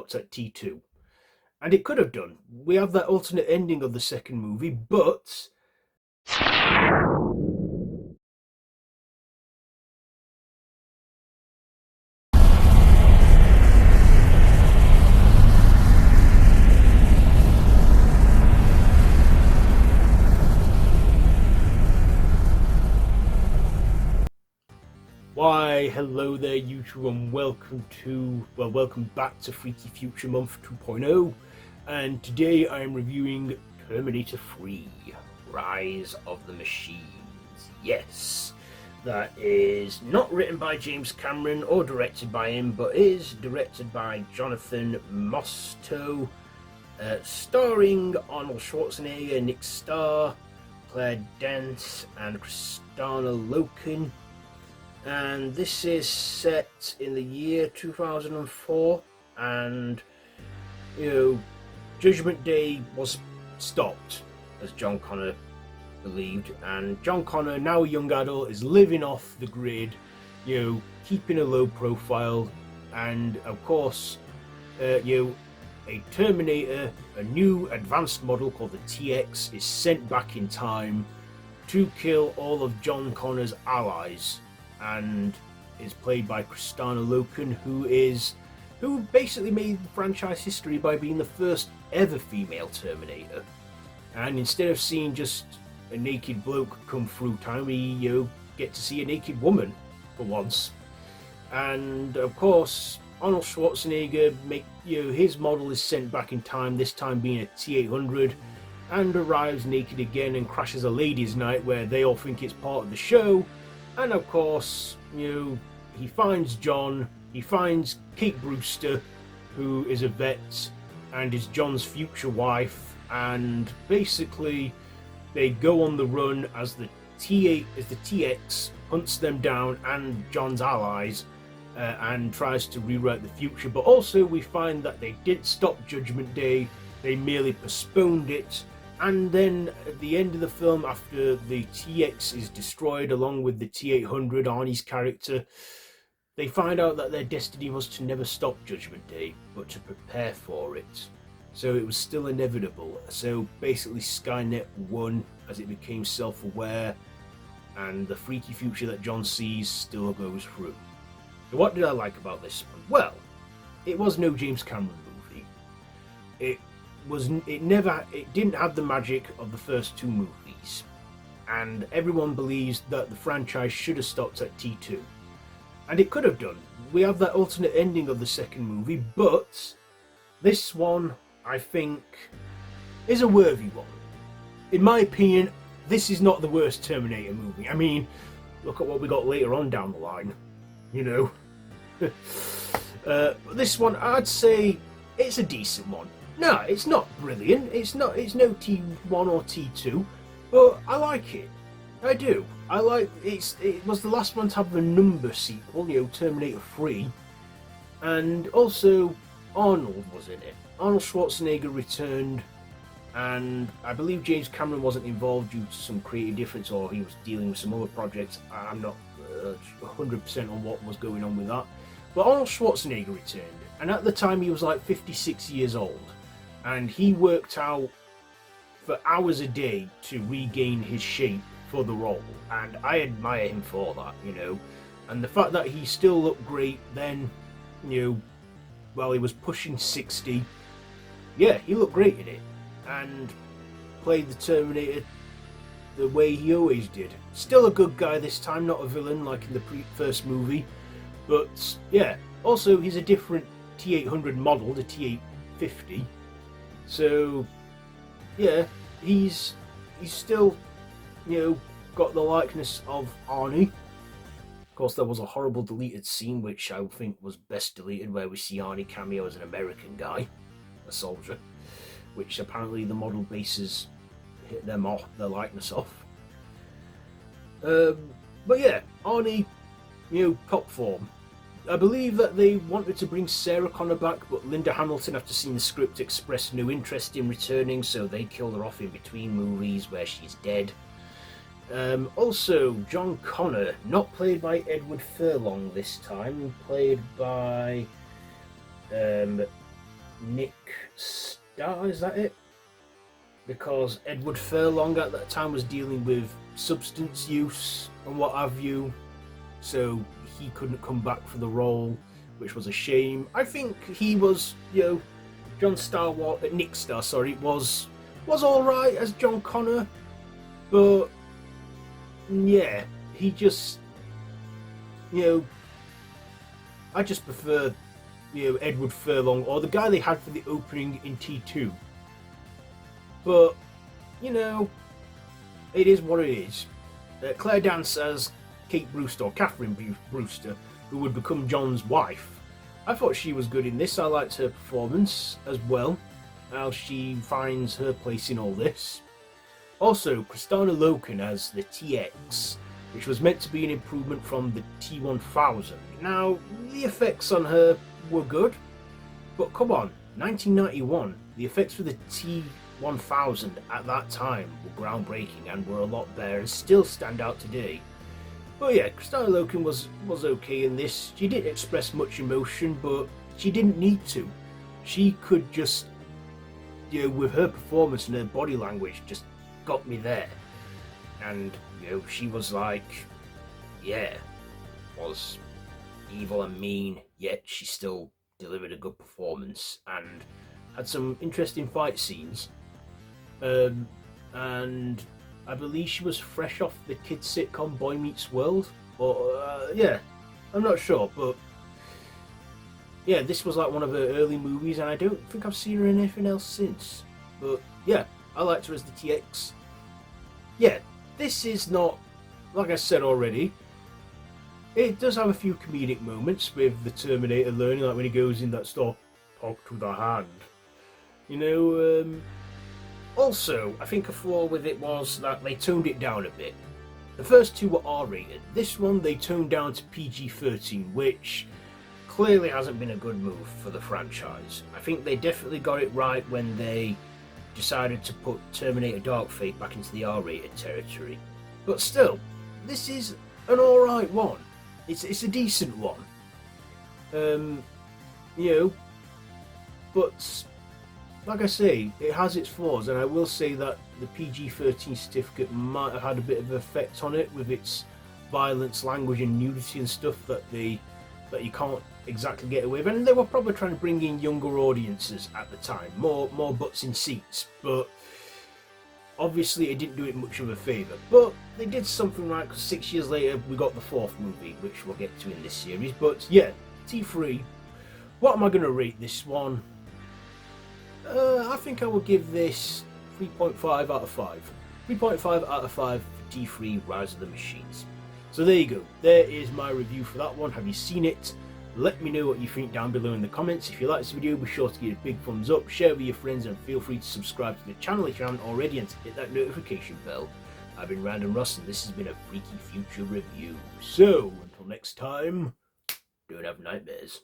stopped at T2. And it could have done. We have that alternate ending of the second movie, but why, hello there, YouTube, and welcome back to Freaky Future Month 2.0. And today I am reviewing Terminator 3, Rise of the Machines. Yes, that is not written by James Cameron or directed by him, but is directed by Jonathan Mostow, starring Arnold Schwarzenegger, Nick Stahl, Claire Dance, and Kristanna Loken. And this is set in the year 2004, and Judgement Day was stopped, as John Connor believed, and John Connor, now a young adult, is living off the grid, keeping a low profile, and of course, a Terminator, a new advanced model called the TX, is sent back in time to kill all of John Connor's allies, and is played by Kristanna Loken, who basically made the franchise history by being the first ever female Terminator. And instead of seeing just a naked bloke come through time, we get to see a naked woman for once. And of course, Arnold Schwarzenegger, his model is sent back in time, this time being a T-800, and arrives naked again and crashes a ladies' night where they all think it's part of the show. And of course, he finds John, he finds Kate Brewster, who is a vet and is John's future wife, and basically they go on the run as the TX hunts them down and John's allies, and tries to rewrite the future. But also we find that they didn't stop Judgment Day, they merely postponed it. And then at the end of the film, after the TX is destroyed along with the T-800, Arnie's character, they find out that their destiny was to never stop Judgment Day, but to prepare for it. So it was still inevitable. So basically Skynet won as it became self-aware, and the freaky future that John sees still goes through. So what did I like about this one? Well, it was no James Cameron movie. It didn't have the magic of the first two movies, and everyone believes that the franchise should have stopped at T2, and it could have done. We have that alternate ending of the second movie, but this one, I think, is a worthy one. In my opinion, this is not the worst Terminator movie. I mean, look at what we got later on down the line, this one, I'd say it's a decent one. No, it's not brilliant. It's no T1 or T2, but I like it. I do. It was the last one to have a number sequel, Terminator 3, and also Arnold was in it. Arnold Schwarzenegger returned, and I believe James Cameron wasn't involved due to some creative difference, or he was dealing with some other projects. I'm not 100% on what was going on with that. But Arnold Schwarzenegger returned, and at the time he was like 56 years old. And he worked out for hours a day to regain his shape for the role. And I admire him for that, And the fact that he still looked great then, while he was pushing 60, yeah, he looked great in it. And played the Terminator the way he always did. Still a good guy this time, not a villain like in the first movie. But, yeah, also he's a different T-800 model, the T-850. So, yeah, he's still, got the likeness of Arnie. Of course, there was a horrible deleted scene, which I think was best deleted, where we see Arnie cameo as an American guy, a soldier, which apparently the model bases hit their likeness off. But yeah, Arnie, top form. I believe that they wanted to bring Sarah Connor back, but Linda Hamilton, after seeing the script, expressed no interest in returning, so they killed her off in between movies where she's dead. Also, John Connor, not played by Edward Furlong this time, played by Nick Stahl, is that it? Because Edward Furlong at that time was dealing with substance use and what have you, so he couldn't come back for the role, which was a shame. I think he was, Nick Stahl, was all right as John Connor, but yeah, he just, I just prefer, Edward Furlong or the guy they had for the opening in T2. But, it is what it is. Claire Dance as Kate Brewster, or Catherine Brewster, who would become John's wife. I thought she was good in this. I liked her performance as well, how she finds her place in all this. Also, Kristanna Loken as the TX, which was meant to be an improvement from the T1000. Now, the effects on her were good, but come on, 1991, the effects for the T1000 at that time were groundbreaking and were a lot better and still stand out today. But yeah, Kristanna Loken was okay in this. She didn't express much emotion, but she didn't need to. She could just, with her performance and her body language, just got me there. And, she was like, was evil and mean, yet she still delivered a good performance and had some interesting fight scenes. And I believe she was fresh off the kids sitcom Boy Meets World, or I'm not sure, but yeah, this was like one of her early movies, and I don't think I've seen her in anything else since. But yeah, I liked her as the TX. Yeah, this is not, like I said already, it does have a few comedic moments with the Terminator learning, like when he goes in that store, talk to the hand. Also, I think a flaw with it was that they toned it down a bit. The first two were R-rated. This one they toned down to PG-13, which clearly hasn't been a good move for the franchise. I think they definitely got it right when they decided to put Terminator Dark Fate back into the R-rated territory. But still, this is an alright one. It's a decent one. But like I say, it has its flaws, and I will say that the PG-13 certificate might have had a bit of an effect on it with its violence, language, and nudity and stuff that you can't exactly get away with. And they were probably trying to bring in younger audiences at the time, more butts in seats. But obviously, it didn't do it much of a favour. But they did something right, because 6 years later we got the fourth movie, which we'll get to in this series. But yeah, T3. What am I going to rate this one? I think I will give this 3.5 out of 5. 3.5 out of 5 for T3 Rise of the Machines. So there you go. There is my review for that one. Have you seen it? Let me know what you think down below in the comments. If you like this video, be sure to give it a big thumbs up, share it with your friends, and feel free to subscribe to the channel if you haven't already, and to hit that notification bell. I've been Random Ross, and this has been a Freaky Future review. So, until next time, don't have nightmares.